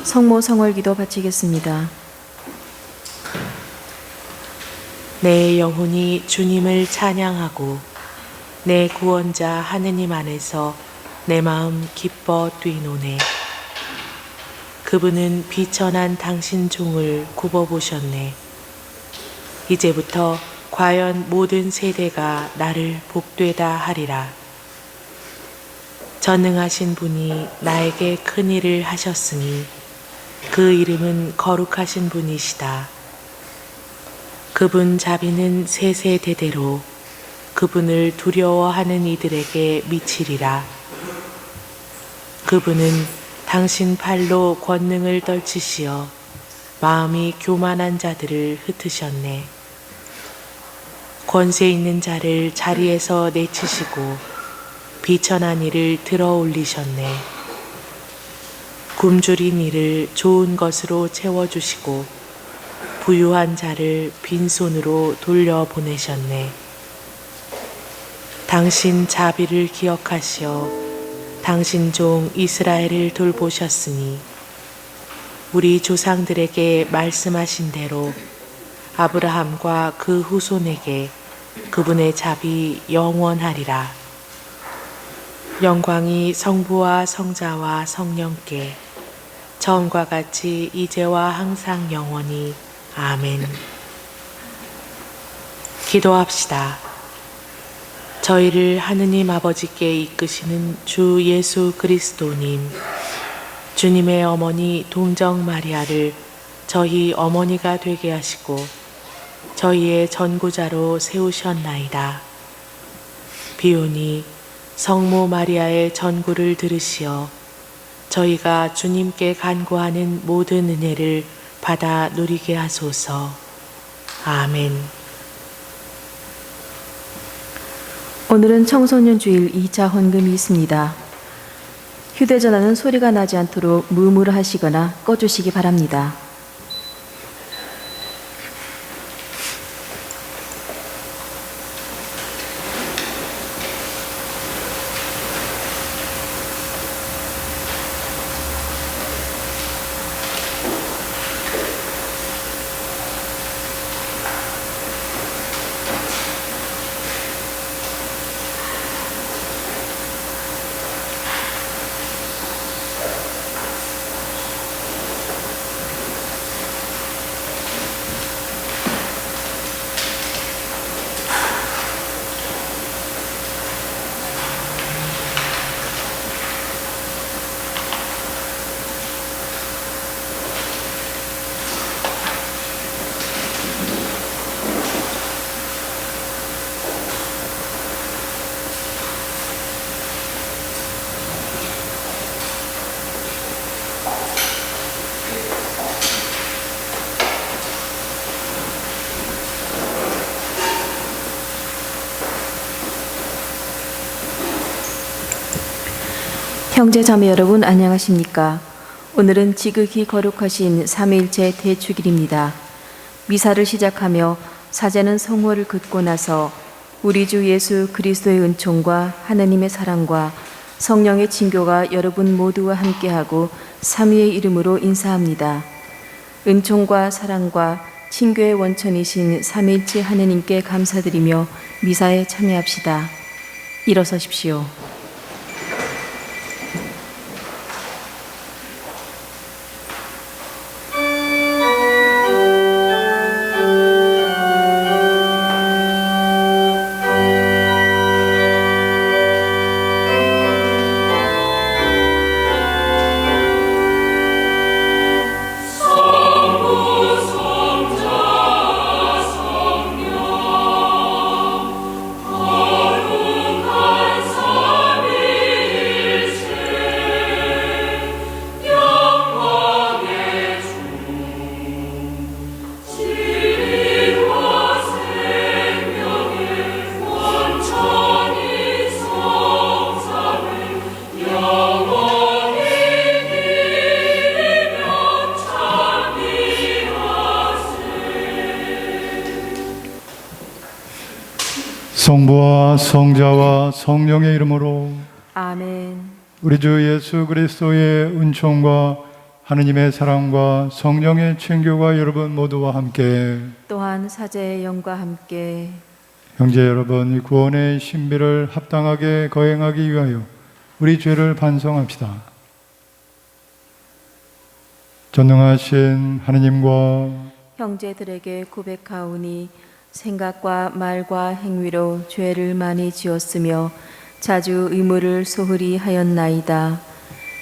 성모 성월기도 바치겠습니다. 내 영혼이 주님을 찬양하고 내 구원자 하느님 안에서 내 마음 기뻐 뛰노네. 그분은 비천한 당신 종을 굽어보셨네. 이제부터 과연 모든 세대가 나를 복되다 하리라. 전능하신 분이 나에게 큰 일을 하셨으니 그 이름은 거룩하신 분이시다. 그분 자비는 세세대대로 그분을 두려워하는 이들에게 미치리라. 그분은 당신 팔로 권능을 떨치시어 마음이 교만한 자들을 흩으셨네. 권세 있는 자를 자리에서 내치시고 비천한 이를 들어 올리셨네. 굶주린 이를 좋은 것으로 채워주시고 부유한 자를 빈손으로 돌려보내셨네. 당신 자비를 기억하시어 당신 종 이스라엘을 돌보셨으니 우리 조상들에게 말씀하신 대로 아브라함과 그 후손에게 그분의 자비 영원하리라. 영광이 성부와 성자와 성령께 처음과 같이 이제와 항상 영원히 아멘. 기도합시다. 저희를 하느님 아버지께 이끄시는 주 예수 그리스도님, 주님의 어머니 동정 마리아를 저희 어머니가 되게 하시고 저희의 전구자로 세우셨나이다. 비오니 성모 마리아의 전구를 들으시어 저희가 주님께 간구하는 모든 은혜를 받아 누리게 하소서. 아멘. 오늘은 청소년 주일 2차 헌금이 있습니다. 휴대전화는 소리가 나지 않도록 무음으로 하시거나 꺼주시기 바랍니다. 형제 자매 여러분 안녕하십니까? 오늘은 지극히 거룩하신 삼위일체 대축일입니다. 미사를 시작하며 사제는 성호를 긋고 나서 우리 주 예수 그리스도의 은총과 하나님의 사랑과 성령의 친교가 여러분 모두와 함께하고 삼위의 이름으로 인사합니다. 은총과 사랑과 친교의 원천이신 삼위일체 하느님께 감사드리며 미사에 참여합시다. 일어서십시오. 성부와 성자와 성령의 이름으로 아멘. 우리 주 예수 그리스도의 은총과 하느님의 사랑과 성령의 친교가 여러분 모두와 함께 또한 사제의 영과 함께 형제 여러분, 이 구원의 신비를 합당하게 거행하기 위하여 우리 죄를 반성합시다. 전능하신 하느님과 형제들에게 고백하오니 생각과 말과 행위로 죄를 많이 지었으며 자주 의무를 소홀히 하였나이다.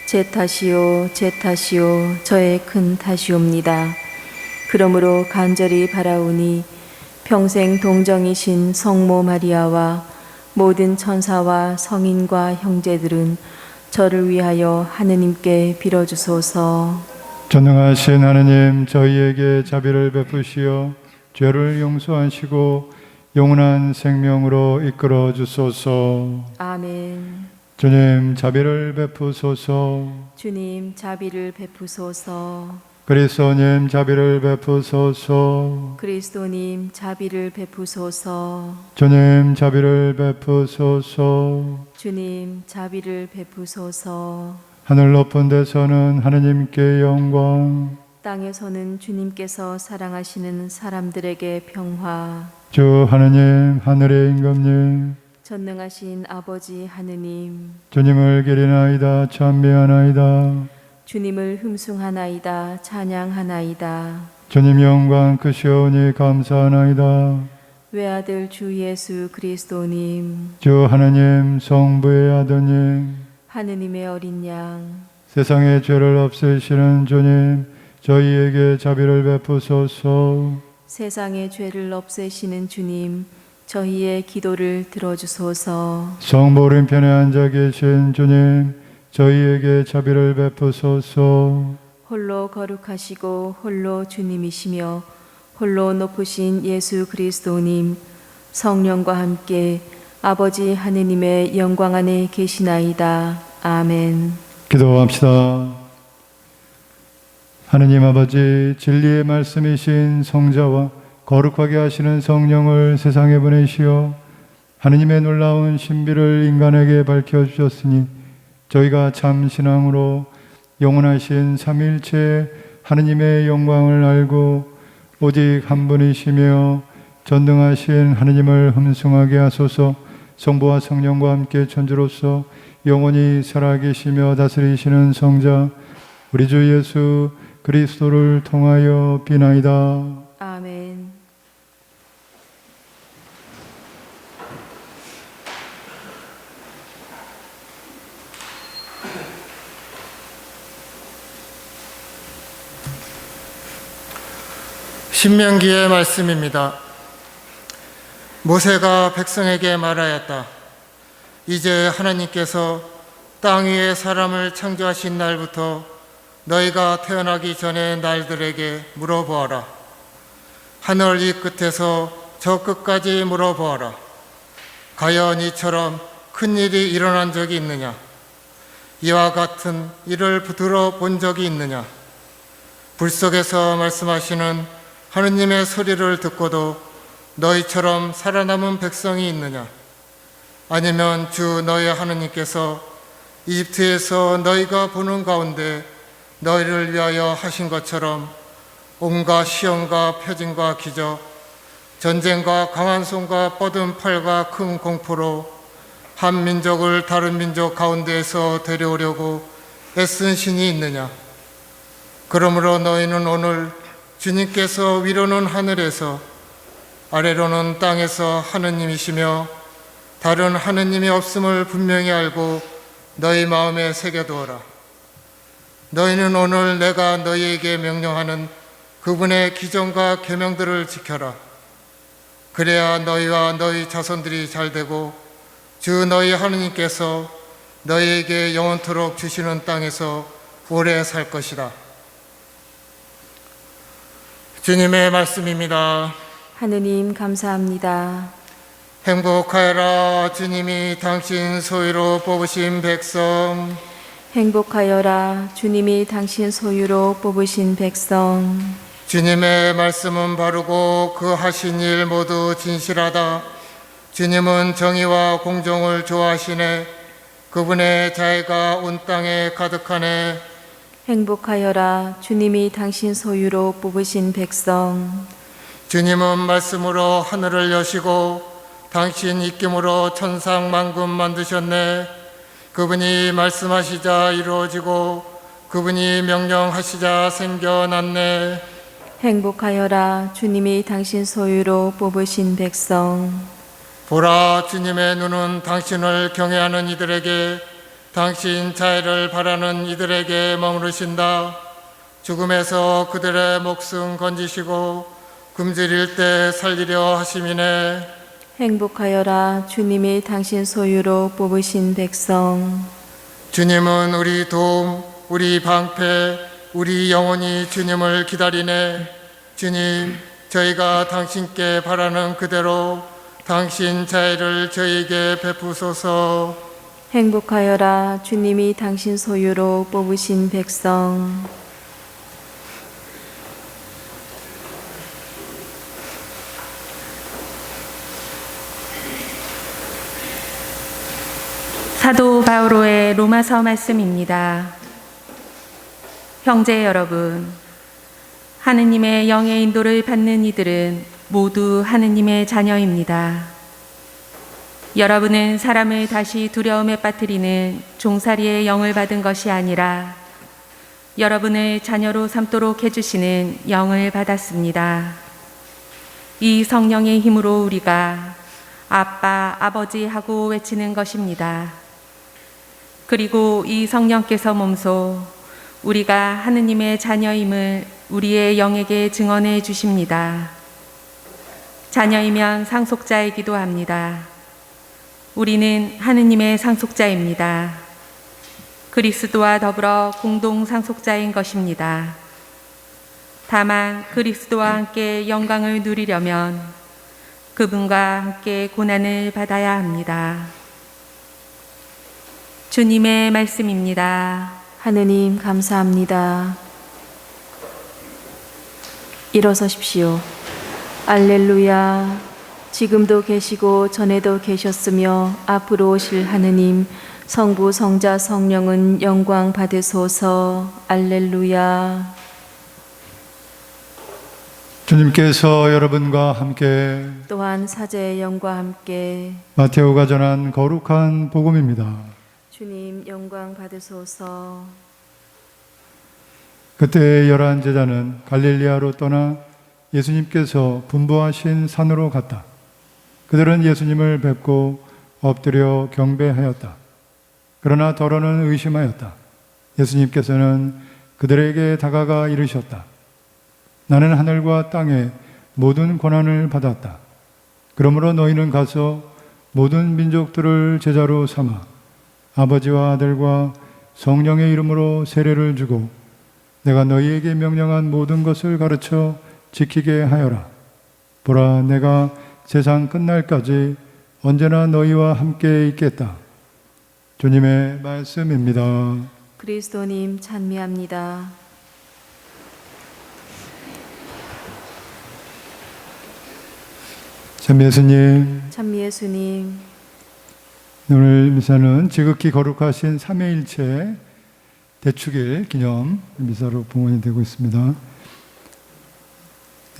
제 탓이요 제 탓이요 저의 큰 탓이옵니다. 그러므로 간절히 바라오니 평생 동정이신 성모 마리아와 모든 천사와 성인과 형제들은 저를 위하여 하느님께 빌어주소서. 전능하신 하느님, 저희에게 자비를 베푸시어 죄를 용서하시고 영원한 생명으로 이끌어 주소서. 아멘. 주님, 자비를 베푸소서. 주님 자비를 베푸소서. 그리스도님, 자비를 베푸소서. 그리스도님 자비를 베푸소서. 주님, 자비를 베푸소서. 주님 자비를 베푸소서. 하늘 높은 데서는 하느님께 영광, 땅에서는 주님께서 사랑하시는 사람들에게 평화. 주 하느님, 하늘의 임금님, 전능하신 아버지 하느님, 주님을 기리나이다, 찬미하나이다. 주님을 흠숭하나이다, 찬양하나이다. 주님 영광 크시오니 감사하나이다. 외아들 주 예수 그리스도님, 주 하느님, 성부의 아드님, 하느님의 어린 양, 세상의 죄를 없애시는 주님, 저희에게 자비를 베푸소서. 세상의 죄를 없애시는 주님, 저희의 기도를 들어주소서. 성부 오른편에 앉아 계신 주님, 저희에게 자비를 베푸소서. 홀로 거룩하시고 홀로 주님이시며 홀로 높으신 예수 그리스도님, 성령과 함께 아버지 하느님의 영광 안에 계시나이다. 아멘. 기도합시다. 하느님 아버지, 진리의 말씀이신 성자와 거룩하게 하시는 성령을 세상에 보내시어 하느님의 놀라운 신비를 인간에게 밝혀주셨으니 저희가 참 신앙으로 영원하신 삼위일체 하느님의 영광을 알고 오직 한 분이시며 전능하신 하느님을 흠숭하게 하소서. 성부와 성령과 함께 천주로서 영원히 살아계시며 다스리시는 성자 우리 주 예수 그리스도를 통하여 비나이다. 아멘. 신명기의 말씀입니다. 모세가 백성에게 말하였다. 이제 하나님께서 땅 위에 사람을 창조하신 날부터 너희가 태어나기 전의 날들에게 물어보아라. 하늘 이 끝에서 저 끝까지 물어보아라. 과연 이처럼 큰 일이 일어난 적이 있느냐? 이와 같은 일을 들어본 적이 있느냐? 불 속에서 말씀하시는 하느님의 소리를 듣고도 너희처럼 살아남은 백성이 있느냐? 아니면 주 너희 하느님께서 이집트에서 너희가 보는 가운데 너희를 위하여 하신 것처럼 온갖 시험과 표징과 기적, 전쟁과 강한 손과 뻗은 팔과 큰 공포로 한 민족을 다른 민족 가운데에서 데려오려고 애쓴 신이 있느냐? 그러므로 너희는 오늘 주님께서 위로는 하늘에서 아래로는 땅에서 하느님이시며 다른 하느님이 없음을 분명히 알고 너희 마음에 새겨두어라. 너희는 오늘 내가 너희에게 명령하는 그분의 기정과 계명들을 지켜라. 그래야 너희와 너희 자손들이 잘되고 주 너희 하느님께서 너희에게 영원토록 주시는 땅에서 오래 살 것이다. 주님의 말씀입니다. 하느님 감사합니다. 행복하여라. 주님이 당신 소유로 뽑으신 백성. 행복하여라. 주님이 당신 소유로 뽑으신 백성. 주님의 말씀은 바르고 그 하신 일 모두 진실하다. 주님은 정의와 공정을 좋아하시네. 그분의 자애가 온 땅에 가득하네. 행복하여라 주님이 당신 소유로 뽑으신 백성. 주님은 말씀으로 하늘을 여시고 당신 입김으로 천상 만군 만드셨네. 그분이 말씀하시자 이루어지고 그분이 명령하시자 생겨났네. 행복하여라 주님이 당신 소유로 뽑으신 백성. 보라, 주님의 눈은 당신을 경외하는 이들에게, 당신 자애를 바라는 이들에게 머무르신다. 죽음에서 그들의 목숨 건지시고 굶주릴 때 살리려 하심이네. 행복하여라 주님이 당신 소유로 뽑으신 백성. 주님은 우리 도움, 우리 방패, 우리 영혼이 주님을 기다리네. 주님, 저희가 당신께 바라는 그대로 당신 자애를 저희에게 베푸소서. 행복하여라 주님이 당신 소유로 뽑으신 백성. 사도 바오로의 로마서 말씀입니다. 형제 여러분, 하느님의 영의 인도를 받는 이들은 모두 하느님의 자녀입니다. 여러분은 사람을 다시 두려움에 빠뜨리는 종살이의 영을 받은 것이 아니라 여러분을 자녀로 삼도록 해주시는 영을 받았습니다. 이 성령의 힘으로 우리가 아빠, 아버지 하고 외치는 것입니다. 그리고 이 성령께서 몸소 우리가 하느님의 자녀임을 우리의 영에게 증언해 주십니다. 자녀이면 상속자이기도 합니다. 우리는 하느님의 상속자입니다. 그리스도와 더불어 공동 상속자인 것입니다. 다만 그리스도와 함께 영광을 누리려면 그분과 함께 고난을 받아야 합니다. 주님의 말씀입니다. 하느님 감사합니다. 일어서십시오. 알렐루야. 지금도 계시고 전에도 계셨으며 앞으로 오실 하느님 성부 성자 성령은 영광 받으소서. 알렐루야. 주님께서 여러분과 함께 또한 사제의 영과 함께 마테오가 전한 거룩한 복음입니다. 주님 영광 받으소서. 그때 11 제자는 갈릴리아로 떠나 예수님께서 분부하신 산으로 갔다. 그들은 예수님을 뵙고 엎드려 경배하였다. 그러나 더러는 의심하였다. 예수님께서는 그들에게 다가가 이르셨다. 나는 하늘과 땅의 모든 권한을 받았다. 그러므로 너희는 가서 모든 민족들을 제자로 삼아 아버지와 아들과 성령의 이름으로 세례를 주고 내가 너희에게 명령한 모든 것을 가르쳐 지키게 하여라. 보라, 내가 세상 끝날까지 언제나 너희와 함께 있겠다. 주님의 말씀입니다. 그리스도님 찬미합니다. 참 예수님, 참 예수님, 오늘 미사는 지극히 거룩하신 삼위일체 대축일 기념 미사로 봉헌이 되고 있습니다.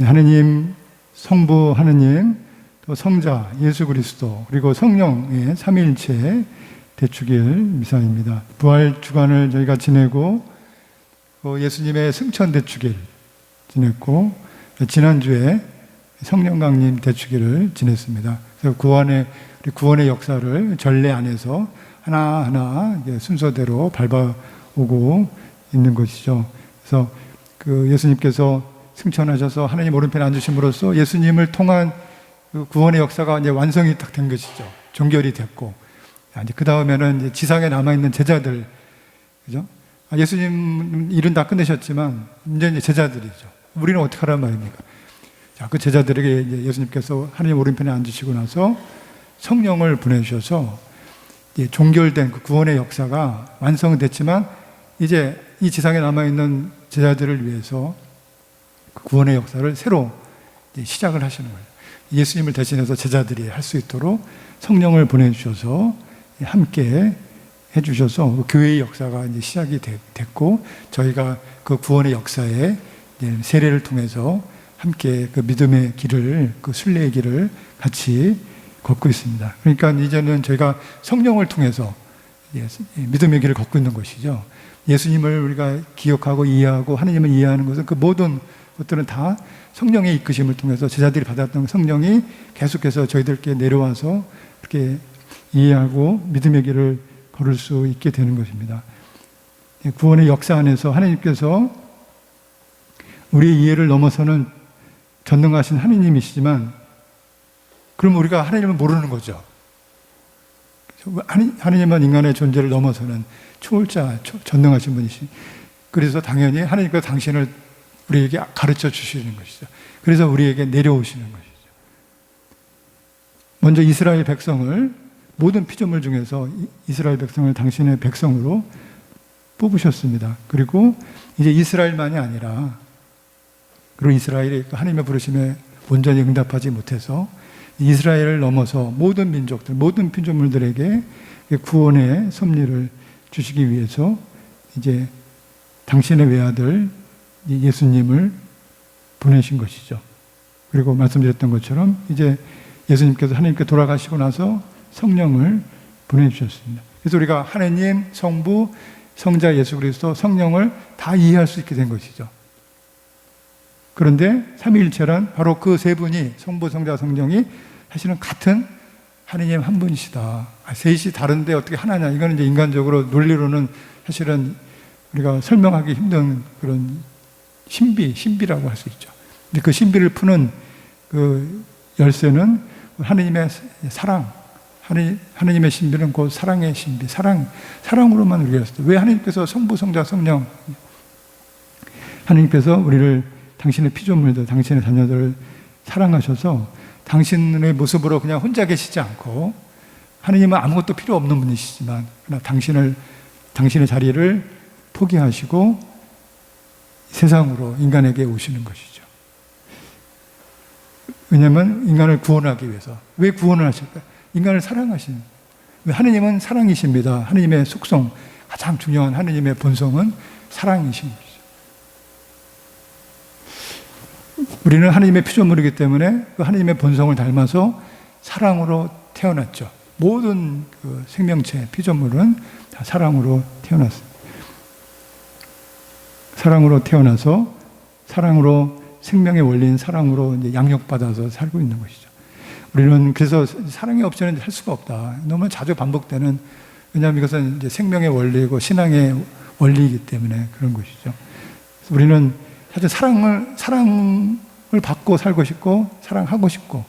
하느님, 성부 하느님, 또 성자 예수 그리스도, 그리고 성령의 삼위일체 대축일 미사입니다. 부활 주간을 저희가 지내고 예수님의 승천 대축일 지냈고 지난주에 성령 강림 대축일을 지냈습니다. 그래서 구원의 역사를 전례 안에서 하나하나 순서대로 밟아오고 있는 것이죠. 그래서 예수님께서 승천하셔서 하나님 오른편에 앉으심으로써 예수님을 통한 구원의 역사가 이제 완성이 딱 된 것이죠. 종결이 됐고, 이제 그 다음에는 지상에 남아있는 제자들, 그죠? 예수님 일은 다 끝내셨지만, 이제 제자들이죠. 우리는 어떻게 하란 말입니까? 자, 그 제자들에게 이제 예수님께서 하나님 오른편에 앉으시고 나서 성령을 보내주셔서 종결된 그 구원의 역사가 완성됐지만 이제 이 지상에 남아있는 제자들을 위해서 그 구원의 역사를 새로 시작을 하시는 거예요. 예수님을 대신해서 제자들이 할 수 있도록 성령을 보내주셔서 함께 해주셔서 그 교회의 역사가 이제 시작이 됐고, 저희가 그 구원의 역사에 이제 세례를 통해서 함께 그 믿음의 길을, 그 순례의 길을 같이 걷고 있습니다. 그러니까 이제는 저희가 성령을 통해서 믿음의 길을 걷고 있는 것이죠. 예수님을 우리가 기억하고 이해하고 하나님을 이해하는 것은 그 모든 것들은 다 성령의 이끄심을 통해서 제자들이 받았던 성령이 계속해서 저희들께 내려와서 그렇게 이해하고 믿음의 길을 걸을 수 있게 되는 것입니다. 구원의 역사 안에서 하나님께서 우리의 이해를 넘어서는 전능하신 하나님이시지만, 그럼 우리가 하나님을 모르는 거죠. 하나님은 인간의 존재를 넘어서는 초월자, 전능하신 분이시. 그래서 당연히 하나님께서 당신을 우리에게 가르쳐 주시는 것이죠. 그래서 우리에게 내려오시는 것이죠. 먼저 이스라엘 백성을, 모든 피조물 중에서 이스라엘 백성을 당신의 백성으로 뽑으셨습니다. 그리고 이제 이스라엘만이 아니라, 그리고 이스라엘이 하나님의 부르심에 온전히 응답하지 못해서 이스라엘을 넘어서 모든 민족들, 모든 피조물들에게 구원의 섭리를 주시기 위해서 이제 당신의 외아들 예수님을 보내신 것이죠. 그리고 말씀드렸던 것처럼 이제 예수님께서 하나님께 돌아가시고 나서 성령을 보내주셨습니다. 그래서 우리가 하나님, 성부, 성자 예수 그리스도, 성령을 다 이해할 수 있게 된 것이죠. 그런데 삼위일체란 바로 그 세 분이, 성부, 성자, 성령이 사실은 같은 하나님 한 분이시다. 셋이 다른데 어떻게 하나냐? 이거는 이제 인간적으로 논리로는 사실은 우리가 설명하기 힘든 그런 신비라고 할 수 있죠. 근데 그 신비를 푸는 그 열쇠는 하나님의 사랑, 하나님의 신비는 곧 사랑의 신비, 사랑으로만 우리가 했어요. 왜 하나님께서 성부, 성자, 성령, 하나님께서 우리를 당신의 피조물들, 당신의 자녀들을 사랑하셔서 당신의 모습으로 그냥 혼자 계시지 않고, 하나님은 아무것도 필요 없는 분이시지만 당신의 자리를 포기하시고 세상으로 인간에게 오시는 것이죠. 왜냐하면 인간을 구원하기 위해서. 왜 구원을 하실까요? 인간을 사랑하시는. 왜? 하나님은 사랑이십니다. 하나님의 속성, 가장 중요한 하나님의 본성은 사랑이신 것이죠. 우리는 하나님의 피조물이기 때문에 그 하나님의 본성을 닮아서 사랑으로 태어났죠. 모든 그 생명체, 피조물은 다 사랑으로 태어났습니다. 사랑으로 태어나서 사랑으로, 생명의 원리인 사랑으로 이제 양육받아서 살고 있는 것이죠. 우리는 그래서 사랑이 없이는 할 수가 없다. 너무 자주 반복되는, 왜냐하면 이것은 이제 생명의 원리이고 신앙의 원리이기 때문에 그런 것이죠. 우리는 사실 사랑을 받고 살고 싶고, 사랑하고 싶고,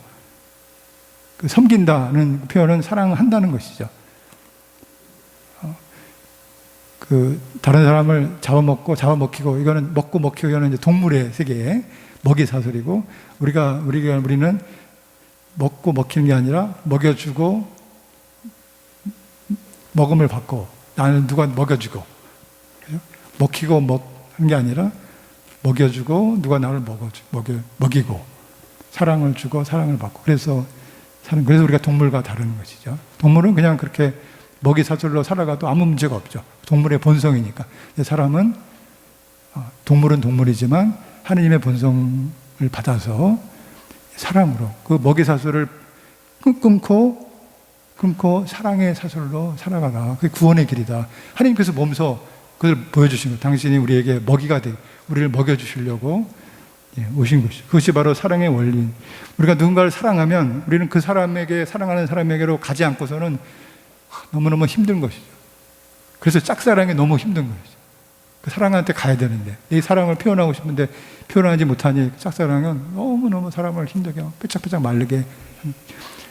그 섬긴다는 표현은 사랑한다는 것이죠. 그 다른 사람을 잡아먹히고, 이거는 먹고 먹히고, 이거는 이제 동물의 세계의 먹이 사슬이고, 우리는 먹고 먹히는 게 아니라 먹여주고 먹음을 받고, 나는 누가 먹여주고, 먹히고 먹는 게 아니라 먹여주고 누가 나를 먹이고, 사랑을 주고 사랑을 받고, 그래서 우리가 동물과 다른 것이죠. 동물은 그냥 그렇게 먹이 사슬로 살아가도 아무 문제가 없죠. 동물의 본성이니까. 사람은, 동물은 동물이지만 하나님의 본성을 받아서 사랑으로 그 먹이 사슬을 끊고 사랑의 사슬로 살아가라. 그게 구원의 길이다. 하나님께서 몸소 그걸 보여주신 것. 당신이 우리에게 먹이가 되고 우리를 먹여주시려고 오신 것이죠. 그것이 바로 사랑의 원리. 우리가 누군가를 사랑하면 우리는 그 사람에게, 사랑하는 사람에게로 가지 않고서는 너무너무 힘든 것이죠. 그래서 짝사랑이 너무 힘든 것이죠. 그 사랑한테 가야 되는데, 내 사랑을 표현하고 싶은데 표현하지 못하니 짝사랑은 너무너무 사람을 힘들게 하고 뼈짝뼈짝 마르게.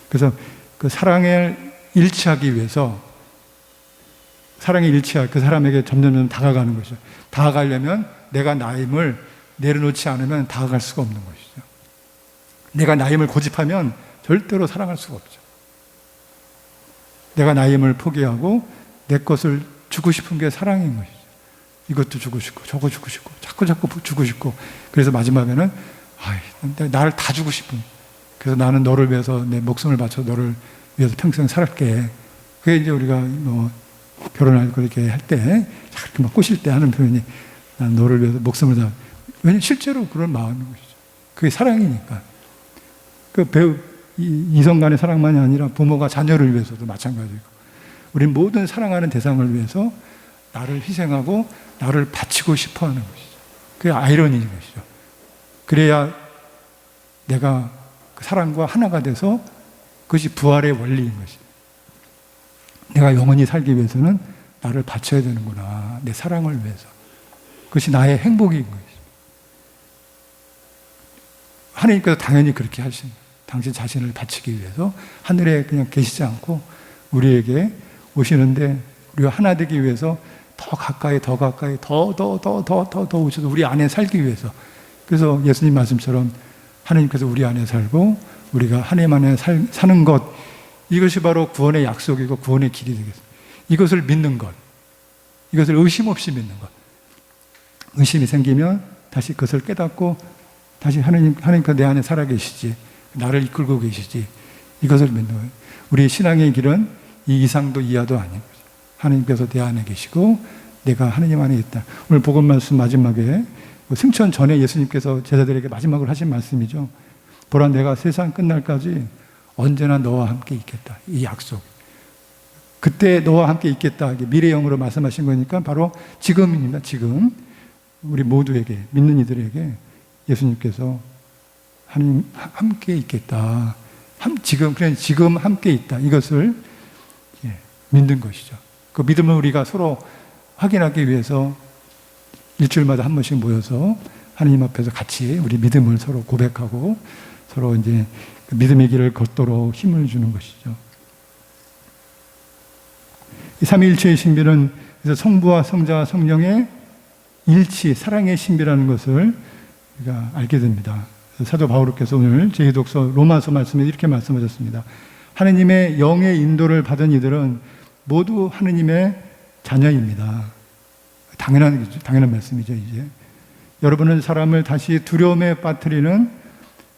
그래서 그 사랑을 일치하기 위해서, 그 사람에게 점점 다가가는 것이죠. 다가가려면 내가 나임을 내려놓지 않으면 다가갈 수가 없는 것이죠. 내가 나임을 고집하면 절대로 사랑할 수가 없죠. 내가 나임을 포기하고 내 것을 주고 싶은 게 사랑인 것이죠. 이것도 주고 싶고 저거 주고 싶고 자꾸 주고 싶고, 그래서 마지막에는 나를 다 주고 싶은, 그래서 나는 너를 위해서 내 목숨을 바쳐 너를 위해서 평생 살게. 그게 이제 우리가 결혼할 거 이렇게 할 때, 이렇게 막 꼬실 때 하는 표현이 난 너를 위해서 목숨을 다. 왜냐면 실제로 그런 마음인 것이죠. 그게 사랑이니까. 그 배우, 이성 간의 사랑만이 아니라 부모가 자녀를 위해서도 마찬가지고, 우리 모든 사랑하는 대상을 위해서 나를 희생하고 나를 바치고 싶어 하는 것이죠. 그게 아이러니인 것이죠. 그래야 내가 그 사랑과 하나가 돼서 그것이 부활의 원리인 것이죠. 내가 영원히 살기 위해서는 나를 바쳐야 되는구나. 내 사랑을 위해서. 그것이 나의 행복인 것이죠. 하나님께서 당연히 그렇게 하신 거예요. 당신 자신을 바치기 위해서 하늘에 그냥 계시지 않고 우리에게 오시는데, 우리가 하나 되기 위해서 더 가까이 더 오셔서 우리 안에 살기 위해서. 그래서 예수님 말씀처럼 하나님께서 우리 안에 살고 우리가 하나님 안에 사는 것, 이것이 바로 구원의 약속이고 구원의 길이 되겠습니다. 이것을 믿는 것, 이것을 의심 없이 믿는 것. 의심이 생기면 다시 그것을 깨닫고 다시 하나님께서 내 안에 살아계시지, 나를 이끌고 계시지, 이것을 믿는 거예요. 우리의 신앙의 길은 이 이상도 이하도 아닌 거죠. 하나님께서 내 안에 계시고 내가 하나님 안에 있다. 오늘 복음 말씀 마지막에 승천 전에 예수님께서 제자들에게 마지막으로 하신 말씀이죠. 보라, 내가 세상 끝날까지 언제나 너와 함께 있겠다. 이 약속. 그때 너와 함께 있겠다. 미래형으로 말씀하신 거니까 바로 지금입니다. 지금 우리 모두에게, 믿는 이들에게 예수님께서 하나님 함께 있겠다. 지금 함께 있다. 이것을 믿는 것이죠. 그 믿음을 우리가 서로 확인하기 위해서 일주일마다 한 번씩 모여서 하나님 앞에서 같이 우리 믿음을 서로 고백하고 서로 이제 그 믿음의 길을 걷도록 힘을 주는 것이죠. 이 삼위일체의 신비는 그래서 성부와 성자와 성령의 일치, 사랑의 신비라는 것을 우리가 알게 됩니다. 사도 바울께서 오늘 제2독서 로마서 말씀에 이렇게 말씀하셨습니다. 하느님의 영의 인도를 받은 이들은 모두 하느님의 자녀입니다. 당연한 말씀이죠, 이제. 여러분은 사람을 다시 두려움에 빠뜨리는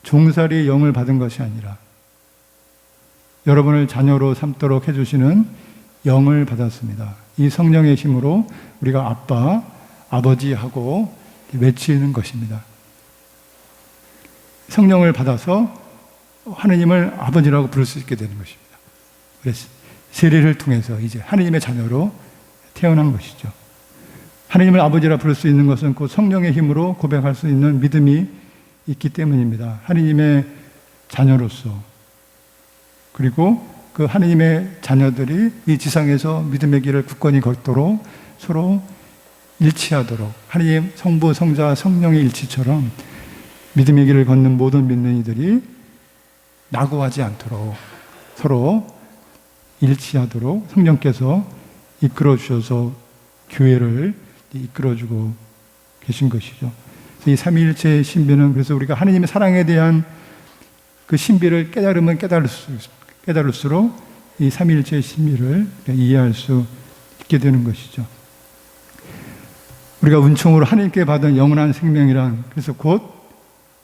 종살이의 영을 받은 것이 아니라 여러분을 자녀로 삼도록 해주시는 영을 받았습니다. 이 성령의 힘으로 우리가 아빠, 아버지하고 외치는 것입니다. 성령을 받아서 하느님을 아버지라고 부를 수 있게 되는 것입니다. 그래서 세례를 통해서 이제 하느님의 자녀로 태어난 것이죠. 하느님을 아버지라 부를 수 있는 것은 그 성령의 힘으로 고백할 수 있는 믿음이 있기 때문입니다. 하느님의 자녀로서, 그리고 그 하느님의 자녀들이 이 지상에서 믿음의 길을 굳건히 걷도록 서로 일치하도록, 하느님 성부, 성자, 성령의 일치처럼 믿음의 길을 걷는 모든 믿는 이들이 낙오하지 않도록 서로 일치하도록 성령께서 이끌어 주셔서 교회를 이끌어주고 계신 것이죠. 이 삼위일체의 신비는, 그래서 우리가 하느님의 사랑에 대한 그 신비를 깨달으면 깨달을수록 이 삼위일체의 신비를 이해할 수 있게 되는 것이죠. 우리가 은총으로 하나님께 받은 영원한 생명이란, 그래서 곧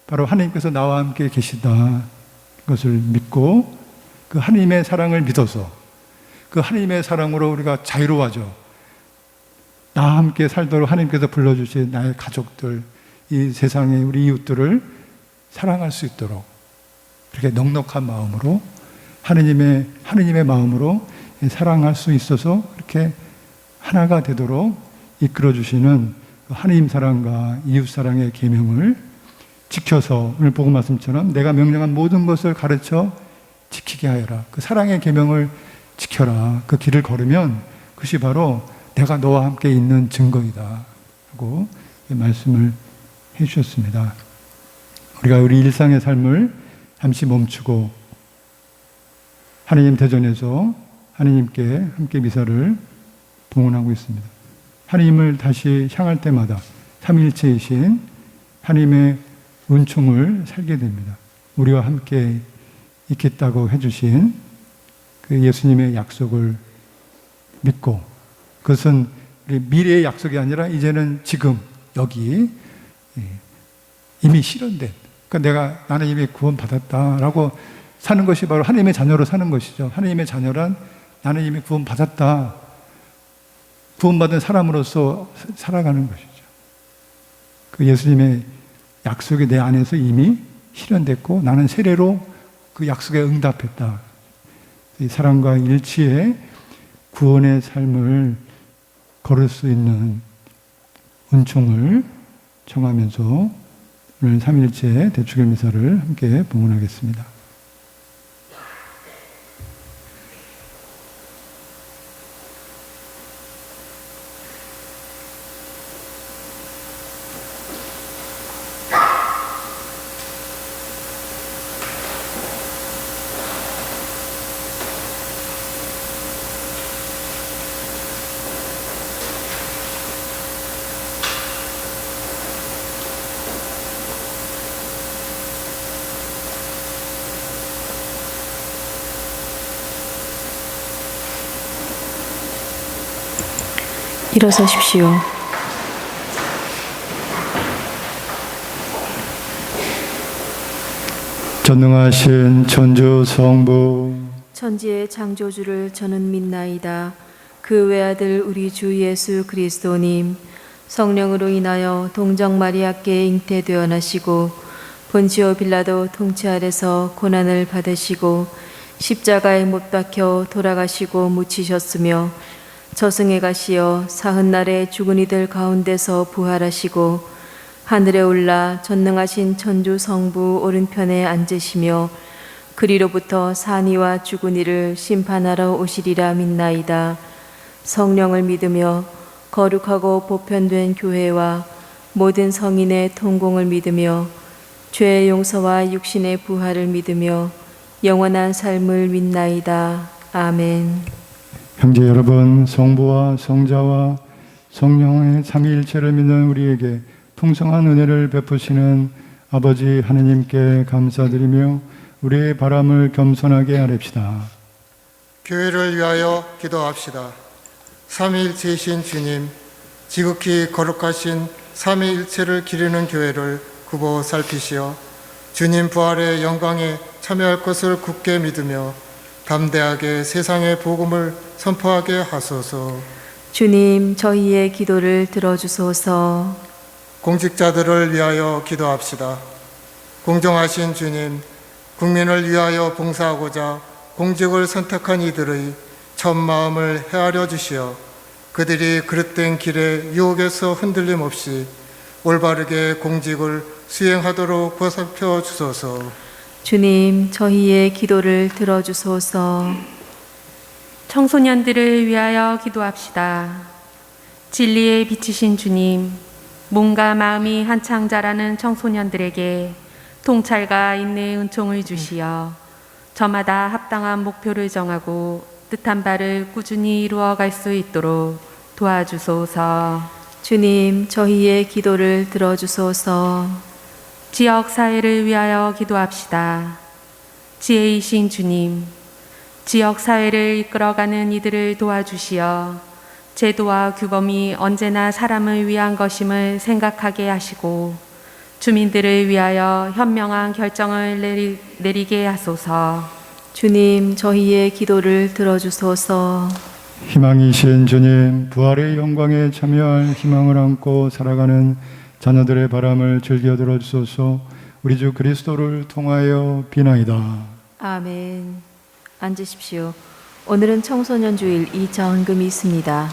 바로 하나님께서 나와 함께 계시다, 것을 믿고 그 하나님의 사랑을 믿어서 그 하나님의 사랑으로 우리가 자유로워져 나와 함께 살도록 하나님께서 불러주신 나의 가족들, 이 세상의 우리 이웃들을 사랑할 수 있도록 그렇게 넉넉한 마음으로 하느님의 마음으로 사랑할 수 있어서 그렇게 하나가 되도록 이끌어주시는 하느님 사랑과 이웃 사랑의 계명을 지켜서 오늘 복음 말씀처럼 내가 명령한 모든 것을 가르쳐 지키게 하여라. 그 사랑의 계명을 지켜라. 그 길을 걸으면 그것이 바로 내가 너와 함께 있는 증거이다 하고 말씀을 해 주셨습니다. 우리가 우리 일상의 삶을 잠시 멈추고 하나님 대전에서 하나님께 함께 미사를 봉헌하고 있습니다. 하나님을 다시 향할 때마다 삼위일체이신 하나님의 은총을 살게 됩니다. 우리와 함께 있겠다고 해주신 그 예수님의 약속을 믿고, 그것은 우리 미래의 약속이 아니라 이제는 지금 여기 이미 실현된, 그러니까 나는 이미 구원받았다라고 사는 것이 바로 하나님의 자녀로 사는 것이죠. 하나님의 자녀란 나는 이미 구원받았다. 구원받은 사람으로서 살아가는 것이죠. 그 예수님의 약속이 내 안에서 이미 실현됐고 나는 세례로 그 약속에 응답했다. 이 사랑과 일치의 구원의 삶을 걸을 수 있는 은총을 청하면서 오늘 3일째 대축일 미사를 함께 봉헌하겠습니다. 일어서십시오. 전능하신 천주 성부 천지의 창조주를 저는 믿나이다. 그 외아들 우리 주 예수 그리스도님, 성령으로 인하여 동정 마리아께 잉태되어 나시고 본시오 빌라도 통치 아래서 고난을 받으시고 십자가에 못 박혀 돌아가시고 묻히셨으며 저승에 가시어 사흔날에 죽은 이들 가운데서 부활하시고 하늘에 올라 전능하신 천주 성부 오른편에 앉으시며 그리로부터 산이와 죽은 이를 심판하러 오시리라 믿나이다. 성령을 믿으며 거룩하고 보편된 교회와 모든 성인의 통공을 믿으며 죄의 용서와 육신의 부활을 믿으며 영원한 삶을 믿나이다. 아멘. 형제 여러분, 성부와 성자와 성령의 삼위일체를 믿는 우리에게 풍성한 은혜를 베푸시는 아버지 하느님께 감사드리며 우리의 바람을 겸손하게 아뢰읍시다. 교회를 위하여 기도합시다. 삼위일체이신 주님, 지극히 거룩하신 삼위일체를 기리는 교회를 굽어 살피시어 주님 부활의 영광에 참여할 것을 굳게 믿으며 담대하게 세상의 복음을 선포하게 하소서. 주님, 저희의 기도를 들어주소서. 공직자들을 위하여 기도합시다. 공정하신 주님, 국민을 위하여 봉사하고자 공직을 선택한 이들의 첫 마음을 헤아려 주시어 그들이 그릇된 길에 유혹에서 흔들림 없이 올바르게 공직을 수행하도록 보살펴 주소서. 주님, 저희의 기도를 들어주소서. 청소년들을 위하여 기도합시다. 진리에 비치신 주님, 몸과 마음이 한창 자라는 청소년들에게 통찰과 인내의 은총을 주시어 저마다 합당한 목표를 정하고 뜻한 바를 꾸준히 이루어갈 수 있도록 도와주소서. 주님, 저희의 기도를 들어주소서. 지역 사회를 위하여 기도합시다. 지혜이신 주님, 지역 사회를 이끌어가는 이들을 도와주시어 제도와 규범이 언제나 사람을 위한 것임을 생각하게 하시고 주민들을 위하여 현명한 결정을 내리게 하소서. 주님, 저희의 기도를 들어주소서. 희망이신 주님, 부활의 영광에 참여할 희망을 안고 살아가는 자녀들의 바람을 즐겨 들어주소서. 우리 주 그리스도를 통하여 비나이다. 아멘. 앉으십시오. 오늘은 청소년 주일 2차 헌금이 있습니다.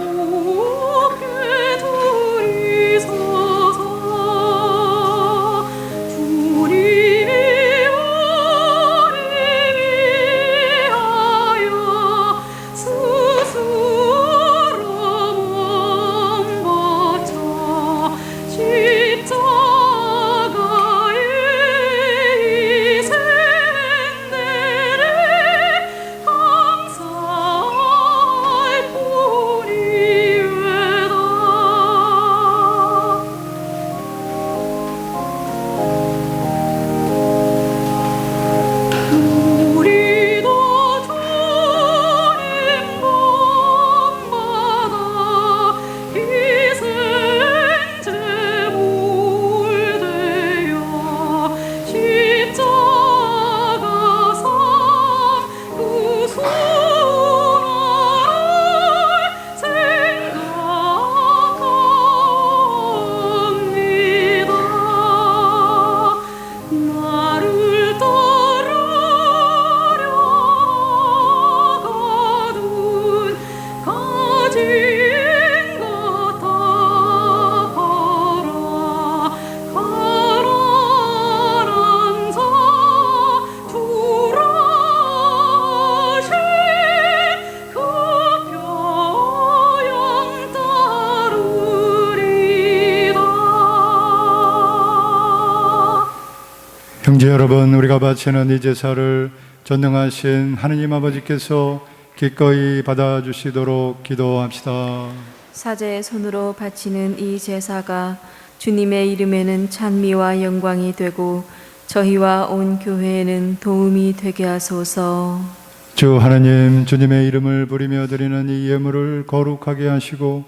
상복게 형제 여러분, 우리가 바치는 이 제사를 전능하신 하느님 아버지께서 기꺼이 받아주시도록 기도합시다. 사제의 손으로 바치는 이 제사가 주님의 이름에는 찬미와 영광이 되고 저희와 온 교회에는 도움이 되게 하소서. 주 하나님, 주님의 이름을 부리며 드리는 이 예물을 거룩하게 하시고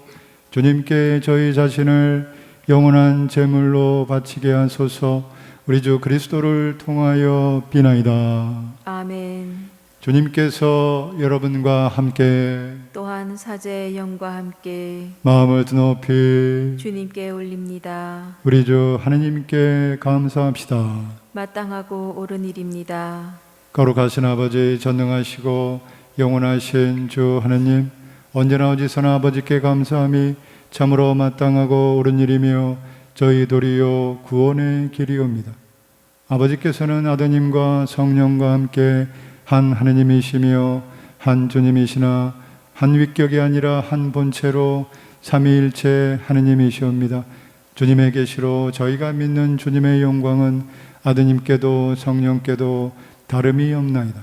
주님께 저희 자신을 영원한 제물로 바치게 하소서. 우리 주 그리스도를 통하여 비나이다. 아멘. 주님께서 여러분과 함께 또한 사제의 영과 함께 마음을 드높이 주님께 올립니다. 우리 주 하느님께 감사합시다. 마땅하고 옳은 일입니다. 거룩하신 아버지, 전능하시고 영원하신 주 하느님, 언제나 어디서나 아버지께 감사함이 참으로 마땅하고 옳은 일이며 저희 도리요 구원의 길이옵니다. 아버지께서는 아드님과 성령과 함께 한 하느님이시며 한 주님이시나 한 위격이 아니라 한 본체로 삼위일체 하느님이시옵니다. 주님의 계시로 저희가 믿는 주님의 영광은 아드님께도 성령께도 다름이 없나이다.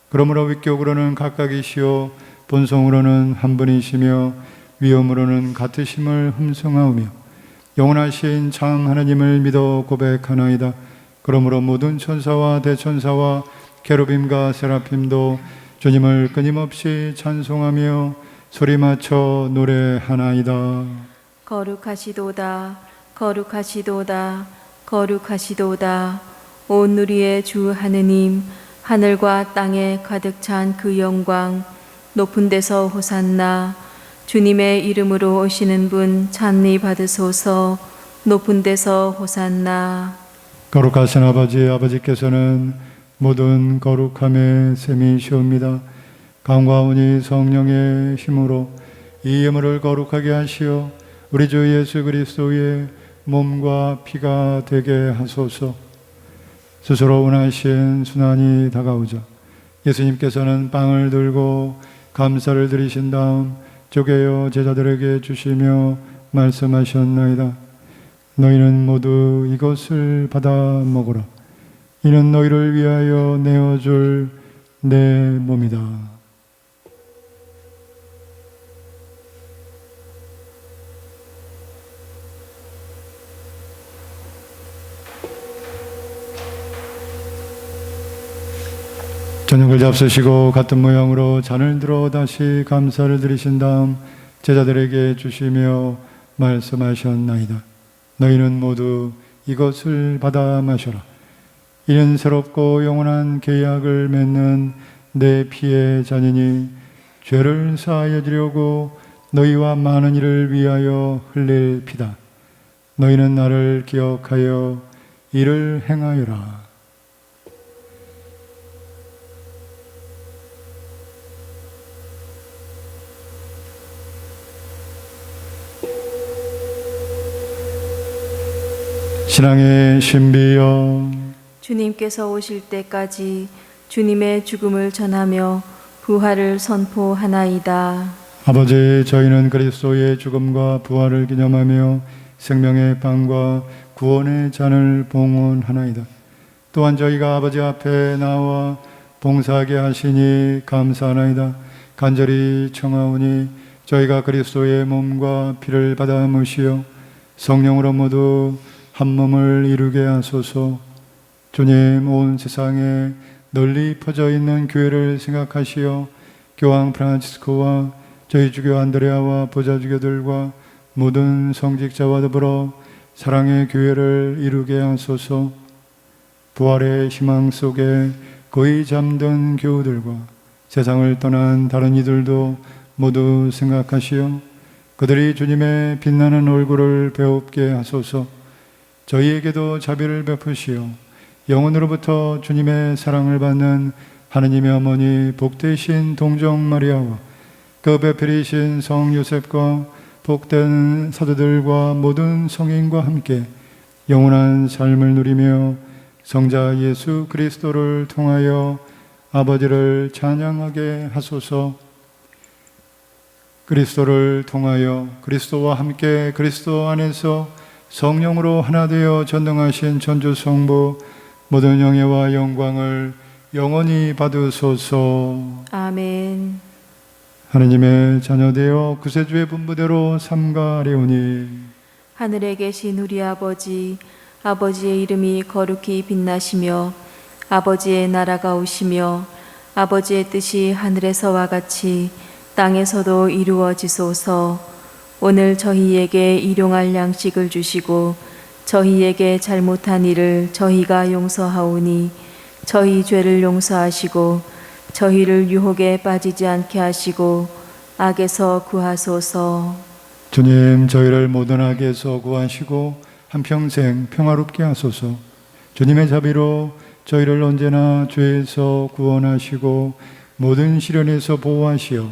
그러므로 위격으로는 각각이시요 본성으로는 한 분이시며 위엄으로는 같으심을 흠성하오며 영원하신 참 하나님을 믿어 고백하나이다. 그러므로 모든 천사와 대천사와 케루빔과 세라핌도 주님을 끊임없이 찬송하며 소리맞춰 노래하나이다. 거룩하시도다, 거룩하시도다, 거룩하시도다. 온 누리의 주 하느님, 하늘과 땅에 가득 찬 그 영광, 높은 데서 호산나. 주님의 이름으로 오시는 분 찬미 받으소서. 높은 데서 호산나. 거룩하신 아버지, 아버지께서는 모든 거룩함의 셈이시옵니다. 강과오니 성령의 힘으로 이 예물을 거룩하게 하시어 우리 주 예수 그리스도의 몸과 피가 되게 하소서. 스스로 원하신 순환이 다가오자 예수님께서는 빵을 들고 감사를 드리신 다음 쪼개어 제자들에게 주시며 말씀하셨나이다. 너희는 모두 이것을 받아 먹으라. 이는 너희를 위하여 내어줄 내 몸이다. 저녁을 잡수시고 같은 모양으로 잔을 들어 다시 감사를 드리신 다음 제자들에게 주시며 말씀하셨나이다. 너희는 모두 이것을 받아 마셔라. 이는 새롭고 영원한 계약을 맺는 내 피의 잔이니 죄를 사하여 주려고 너희와 많은 이를 위하여 흘릴 피다. 너희는 나를 기억하여 이를 행하여라. 신앙의 신비여, 주님께서 오실 때까지 주님의 죽음을 전하며 부활을 선포하나이다. 아버지, 저희는 그리스도의 죽음과 부활을 기념하며 생명의 빵과 구원의 잔을 봉헌하나이다. 또한 저희가 아버지 앞에 나와 봉사하게 하시니 감사하나이다. 간절히 청하오니 저희가 그리스도의 몸과 피를 받아 모시어 성령으로 모두 한 몸을 이루게 하소서. 주님, 온 세상에 널리 퍼져 있는 교회를 생각하시어 교황 프란치스코와 저희 주교 안드레아와 보좌주교들과 모든 성직자와 더불어 사랑의 교회를 이루게 하소서. 부활의 희망 속에 거의 잠든 교우들과 세상을 떠난 다른 이들도 모두 생각하시어 그들이 주님의 빛나는 얼굴을 배웁게 하소서. 저희에게도 자비를 베푸시어 영원으로부터 주님의 사랑을 받는 하느님의 어머니 복되신 동정 마리아와 그 배필이신 성 요셉과 복된 사도들과 모든 성인과 함께 영원한 삶을 누리며 성자 예수 그리스도를 통하여 아버지를 찬양하게 하소서. 그리스도를 통하여 그리스도와 함께 그리스도 안에서 성령으로 하나 되어 전능하신 전주 성부 모든 영예와 영광을 영원히 받으소서. 아멘. 하느님의 자녀되어 구세주의 분부대로 삼가려오니 하늘에 계신 우리 아버지, 아버지의 이름이 거룩히 빛나시며 아버지의 나라가 오시며 아버지의 뜻이 하늘에서와 같이 땅에서도 이루어지소서. 오늘 저희에게 일용할 양식을 주시고 저희에게 잘못한 일을 저희가 용서하오니 저희 죄를 용서하시고 저희를 유혹에 빠지지 않게 하시고 악에서 구하소서. 주님, 저희를 모든 악에서 구하시고 한평생 평화롭게 하소서. 주님의 자비로 저희를 언제나 죄에서 구원하시고 모든 시련에서 보호하시어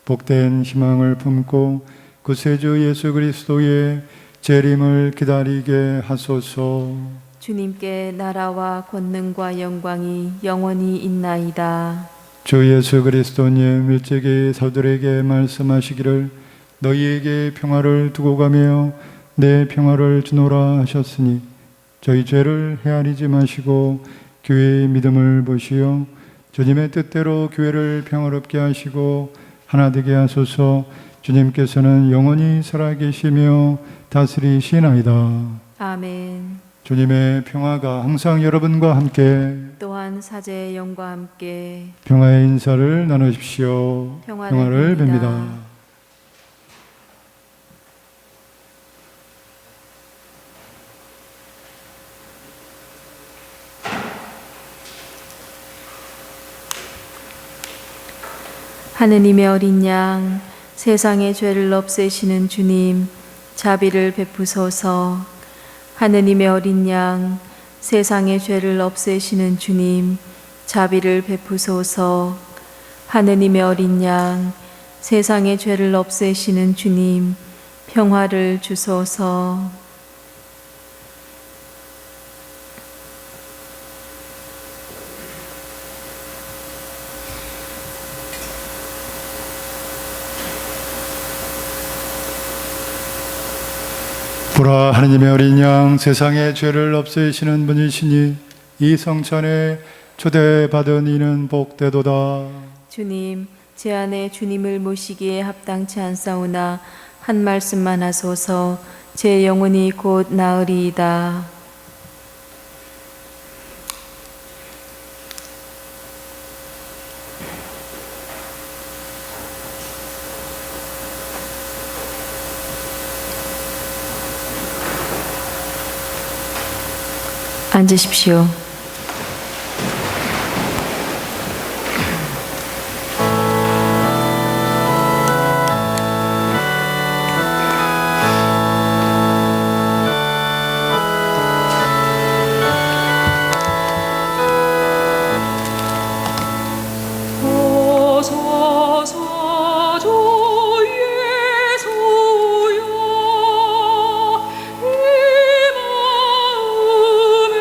복된 희망을 품고 구세주 예수 그리스도의 재림을 기다리게 하소서. 주님께 나라와 권능과 영광이 영원히 있나이다. 주 예수 그리스도님 일찍이 사도들에게 말씀하시기를 너희에게 평화를 두고 가며 내 평화를 주노라 하셨으니 저희 죄를 헤아리지 마시고 교회의 믿음을 보시어 주님의 뜻대로 교회를 평화롭게 하시고 하나 되게 하소서. 주님께서는 영원히 살아계시며 다스리시나이다. 아멘. 주님의 평화가 항상 여러분과 함께 또한 사제의 영과 함께 평화의 인사를 나누십시오. 평화를 빕니다. 빕니다. 하느님의 어린 양, 세상의 죄를 없애시는 주님, 자비를 베푸소서. 하느님의 어린 양, 세상의 죄를 없애시는 주님, 자비를 베푸소서. 하느님의 어린 양, 세상의 죄를 없애시는 주님, 평화를 주소서. 보라, 하느님의 어린 양, 세상의 죄를 없애시는 분이시니 이 성찬에 초대받은 이는 복되도다. 주님, 제 안에 주님을 모시기에 합당치 않사오나 한 말씀만 하소서. 제 영혼이 곧 나으리이다. 앉으십시오. 이 마음에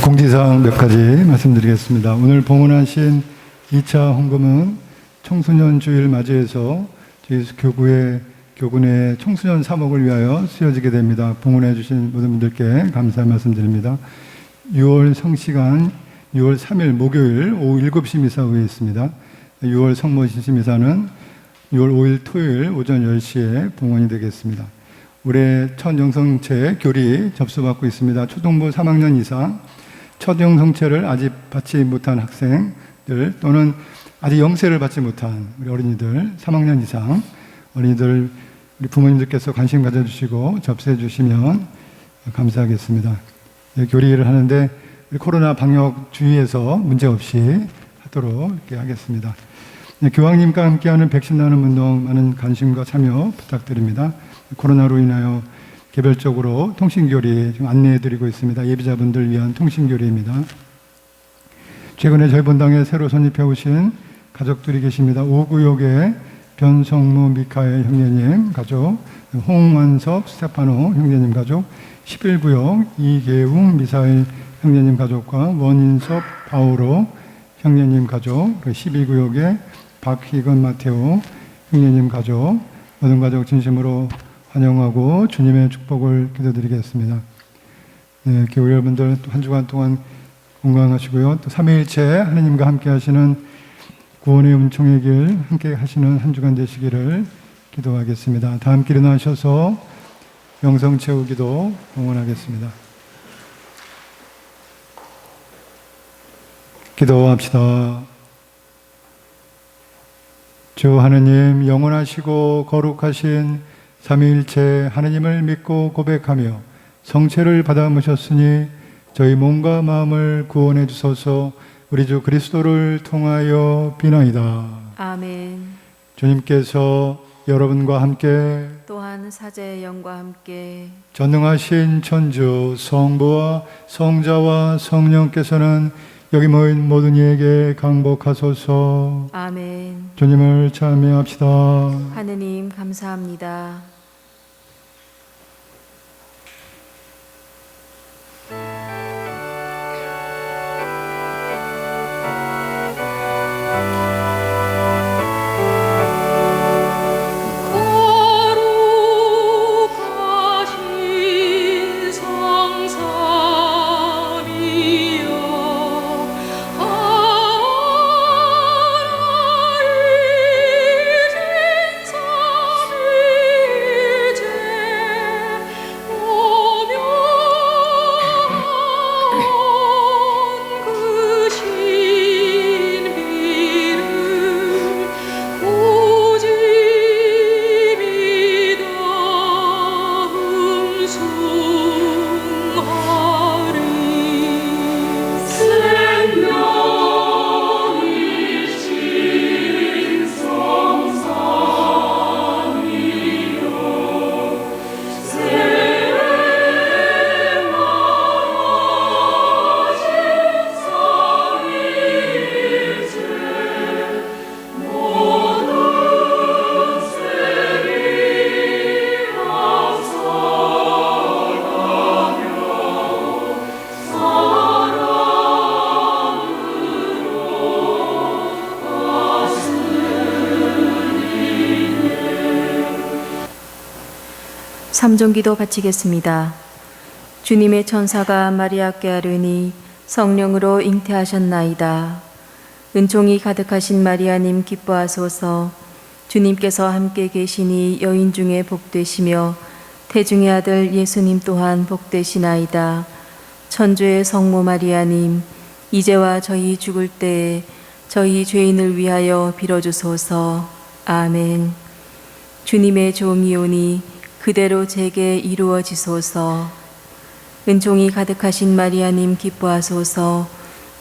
공지사항 몇 가지 말씀드리겠습니다. 오늘 봉헌하신 2차 헌금은 청소년 주일 맞이해서 저희 교군의 청소년 사목을 위하여 쓰여지게 됩니다. 봉헌해 주신 모든 분들께 감사의 말씀드립니다. 6월 성시간 6월 3일 목요일 오후 7시 미사 후에 있습니다. 6월 성모 진시 미사는 6월 5일 토요일 오전 10시에 봉헌이 되겠습니다. 올해 첫 영성체 교리 접수받고 있습니다. 초등부 3학년 이상 첫 영성체를 아직 받지 못한 학생들 또는 아직 영세를 받지 못한 우리 어린이들 3학년 이상 어린이들 우리 부모님들께서 관심 가져주시고 접수해 주시면 감사하겠습니다. 교리를 하는데 우리 코로나 방역 주의해서 문제없이 하도록 이렇게 하겠습니다. 교황님과 함께하는 백신 나눔 운동 많은 관심과 참여 부탁드립니다. 코로나로 인하여 개별적으로 통신교리 지금 안내해드리고 있습니다. 예비자분들 위한 통신교리입니다. 최근에 저희 본당에 새로 선입해 오신 가족들이 계십니다. 5구역의 변성무 미카엘 형제님 가족, 홍완섭 스테파노 형제님 가족, 11구역 이계웅 미사일 형제님 가족과 원인섭 바오로 형제님 가족, 12구역의 박희건 마테오 형제님 가족, 모든 가족 진심으로 환영하고 주님의 축복을 기도드리겠습니다. 네, 교회 여러분들 또 한 주간 동안 건강하시고요. 또 삼위일체 하나님과 함께 하시는 구원의 은총의 길 함께 하시는 한 주간 되시기를 기도하겠습니다. 다 함께 일어나셔서 영성 채우기도 응원하겠습니다. 기도합시다. 주 하느님, 영원하시고 거룩하신 삼위일체 하느님을 믿고 고백하며 성체를 받아 모셨으니 저희 몸과 마음을 구원해 주소서. 우리 주 그리스도를 통하여 비나이다. 아멘. 주님께서 여러분과 함께 또한 사제의 영과 함께 전능하신 천주 성부와 성자와 성령께서는 여기 모인 모든 이에게 강복하소서. 아멘. 주님을 찬미합시다. 하느님 감사합니다. 하나님 삼종기도 바치겠습니다. 주님의 천사가 마리아께 아뢰니 성령으로 잉태하셨나이다. 은총이 가득하신 마리아님 기뻐하소서. 주님께서 함께 계시니 여인 중에 복되시며 태중의 아들 예수님 또한 복되시나이다. 천주의 성모 마리아님, 이제와 저희 죽을 때에 저희 죄인을 위하여 빌어주소서. 아멘. 주님의 종이오니 그대로 제게 이루어지소서. 은총이 가득하신 마리아님 기뻐하소서.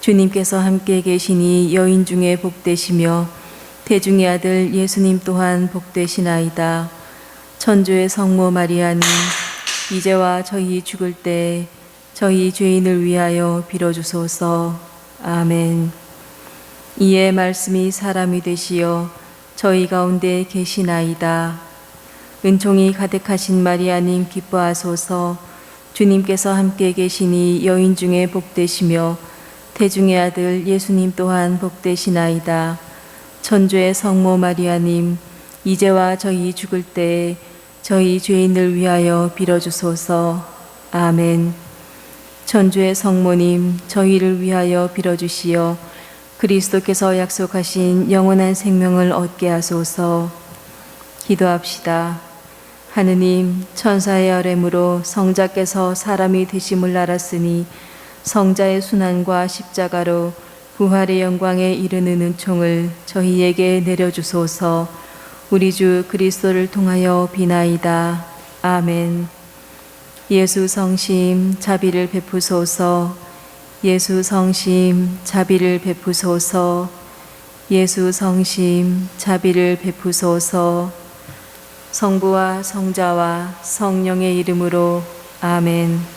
주님께서 함께 계시니 여인 중에 복되시며 태중의 아들 예수님 또한 복되시나이다. 천주의 성모 마리아님, 이제와 저희 죽을 때 저희 죄인을 위하여 빌어주소서. 아멘. 이에 말씀이 사람이 되시어 저희 가운데 계시나이다. 은총이 가득하신 마리아님 기뻐하소서. 주님께서 함께 계시니 여인 중에 복되시며 태중의 아들 예수님 또한 복되시나이다. 천주의 성모 마리아님, 이제와 저희 죽을 때에 저희 죄인을 위하여 빌어주소서. 아멘. 천주의 성모님, 저희를 위하여 빌어주시어 그리스도께서 약속하신 영원한 생명을 얻게 하소서. 기도합시다. 하느님, 천사의 아뢰므로 성자께서 사람이 되심을 알았으니 성자의 순환과 십자가로 부활의 영광에 이르는 은총을 저희에게 내려주소서. 우리 주 그리스도를 통하여 비나이다. 아멘. 예수 성심 자비를 베푸소서. 예수 성심 자비를 베푸소서. 예수 성심 자비를 베푸소서. 성부와 성자와 성령의 이름으로 아멘.